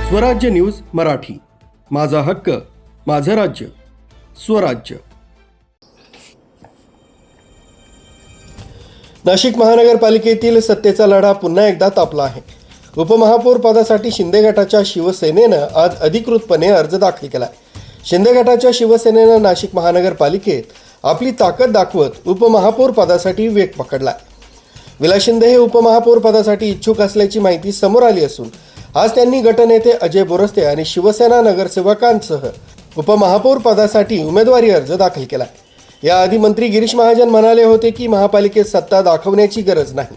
स्वराज्य न्यूज मराठी, माझा हक्क, माझं राज्य, स्वराज्य। नाशिक महानगरपालिकेतील सत्तेचा लढा पुन्हा एकदा तापला आहे। उपमहापौर पदासाठी शिंदे गटाच्या शिवसेनेनं आज अधिकृतपणे अर्ज दाखल केला। शिंदे गटाच्या शिवसेनेनं नाशिक महानगरपालिकेत आपली ताकद दाखवत उपमहापौर पदासाठी वेग पकडला। विलास शिंदे हे उपमहापौर पदासाठी इच्छुक असल्याची माहिती समोर आली असून आज त्यांनी गटनेते अजय बोरस्ते आणि शिवसेना नगरसेवकांसह उपमहापौर पदासाठी उमेदवारी अर्ज दाखल केला। याआधी मंत्री गिरीश महाजन म्हणाले होते की महापालिकेत सत्ता दाखवण्याची गरज नाही।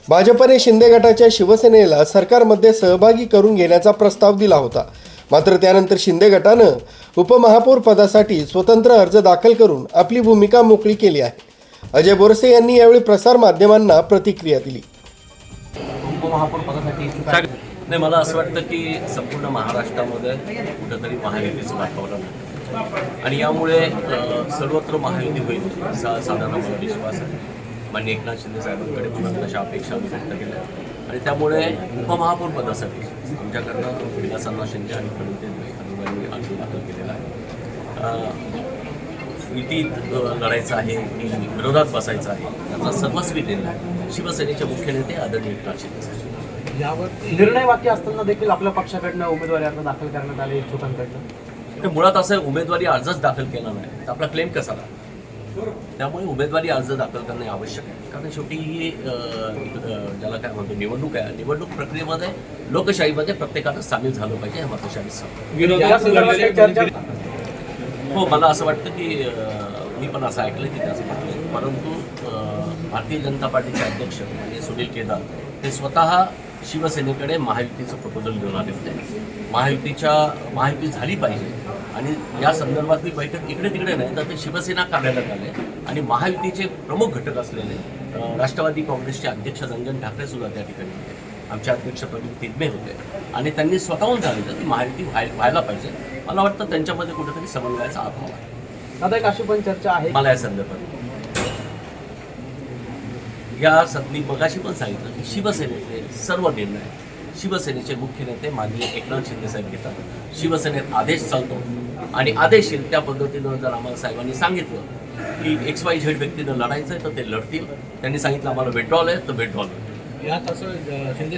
भाजपने शिंदे गटाच्या शिवसेनेला सरकारमध्ये सहभागी करून घेण्याचा प्रस्ताव दिला होता, मात्र त्यानंतर शिंदे गटानं उपमहापौर पदासाठी स्वतंत्र अर्ज दाखल करून आपली भूमिका मोकळी केली आहे। अजय बोरसे यांनी यावेळी प्रसार माध्यमांना प्रतिक्रिया दिली। उपमहापौर पदासाठी नाही, मला असं वाटतं की संपूर्ण महाराष्ट्रामध्ये कुठंतरी महायुतीचं वातावरण आहे आणि यामुळे सर्वत्र महायुती होईल असा साधारण मला विश्वास आहे। माननीय एकनाथ शिंदे साहेबांकडे पण तशा अपेक्षा व्यक्त केल्या आणि त्यामुळे उपमहापौर पदासाठी आमच्याकडनं विलासअण्णा शिंदे आणि फडणवीस अर्ज दाखल केलेला आहे। युतीत लढायचं आहे की विरोधात बसायचं आहे याचा सर्वस्वी निर्णय शिवसेनेचे मुख्य नेते आदरणीय एकनाथ शिंदे साहेब यावर निर्णय वाक्य असताना देखील आपल्या पक्षाकडनं उमेदवारी अर्ज दाखल करण्यात आले इच्छुकांकडनं। तर मुळात असं उमेदवारी अर्जच दाखल केला नाही तर आपला क्लेम कसा राहतो, त्यामुळे उमेदवारी अर्ज दाखल करणे आवश्यक आहे। कारण शेवटी ही ज्याला काय म्हणतो निवडणूक आहे, निवडणूक प्रक्रियेमध्ये लोकशाहीमध्ये प्रत्येकानं सामील झालं पाहिजे हे मतशाही सांगतो। हो, मला असं वाटतं की मी पण असं ऐकलं की त्याचं म्हटलं, परंतु भारतीय जनता पार्टीचे अध्यक्ष म्हणजे सुनील केदार ते स्वतः शिवसेनेकडे महायुतीचं प्रपोजल घेऊन आले होते। महायुती झाली पाहिजे आणि या संदर्भातली बैठक इकडे तिकडे नाही तर ते शिवसेना कार्यालयात आले आणि महायुतीचे प्रमुख घटक असलेले राष्ट्रवादी काँग्रेसचे अध्यक्ष रंजन ठाकरे सुद्धा त्या ठिकाणी होते, आमचे अध्यक्ष प्रवीण तिदमे होते आणि त्यांनी स्वतःहून सांगितलं की महायुती व्हायला पाहिजे। मला वाटतं त्यांच्यामध्ये कुठेतरी समन्वयाचा अभाव आहे। आता एक अशी पण चर्चा आहे मला या संदर्भात मी मगाशी पण सांगितलं की शिवसेनेतले सर्व निर्णय शिवसेनेचे मुख्य नेते माननीय एकनाथ शिंदे साहेब घेतात। शिवसेनेत आदेश चालतो आणि आदेश येईल त्या पद्धतीनं जर आम्हाला साहेबांनी सांगितलं की XYZ व्यक्तीनं लढायचं आहे तर ते लढतील, त्यांनी सांगितलं आम्हाला विड्रॉल आहे तर विड्रॉल होईल। यात असं शिंदे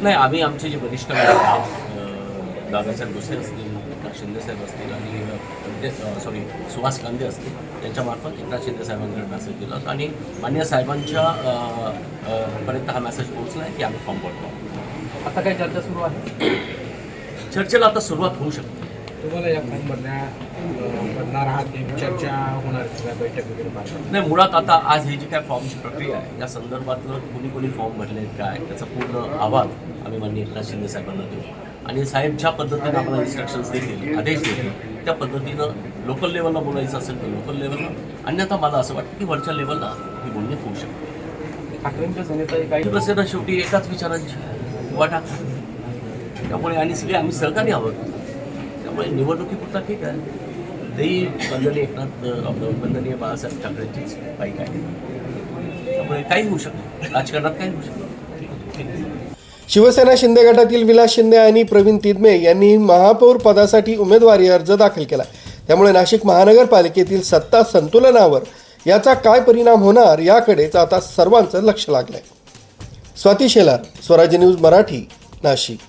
नाही, आम्ही आमचे जे वरिष्ठ आहेत दादासाहेब भुसे असतील, शिंदे साहेब असतील आणि सुभाष कांदे असतील त्यांच्यामार्फत एकनाथ शिंदे साहेबांकडे मेसेज दिला आणि मान्य साहेबांच्या पर्यंत हा मेसेज पोहोचला आहे की आम्ही फॉर्म भरतो। आता काही चर्चा सुरू आहे, चर्चेला आता सुरुवात होऊ शकते। तुम्हाला या फॉर्म भरणार आहात चर्चा होणार बैठक वगैरे? नाही, मुळात आता आज ही जी काय फॉर्मची प्रक्रिया आहे या संदर्भातलं कोणी फॉर्म भरले आहेत काय त्याचा पूर्ण अहवाल आम्ही माननीय एकनाथ शिंदे साहेबांना देऊ आणि साहेब ज्या पद्धतीनं आम्हाला इन्स्ट्रक्शन्स देतील, आदेश देतील त्या पद्धतीनं लोकल लेवलला बोलायचं असेल तर लोकल लेवलला, अन्यथा मला असं वाटतं की वरच्या लेवलला ही बोलणी होऊ शकते। ठाकरेंच्या सेनेतही काही शिवसेना शेवटी एकाच विचारांची वाटा, त्यामुळे आणि सगळे आम्ही सहकारी आहोत, त्यामुळे निवडणुकीपुरता ठीक आहे। तेही वंदनीय बाळासाहेब ठाकरेंचीच बाईक आहे, त्यामुळे काही होऊ शकतं, राजकारणात काही होऊ शकतं। शिवसेना शिंदे गटातील विलास शिंदे आणि प्रवीण तिदमे यांनी महापौर पदासाठी उमेदवारी अर्ज दाखल केला। त्यामुळे नाशिक महानगरपालिकेतील सत्ता संतुलनावर याचा काय परिणाम होणार याकडेच आता सर्वांचं लक्ष लागलंय। स्वाती शेलार, स्वराज्य न्यूज मराठी, नाशिक।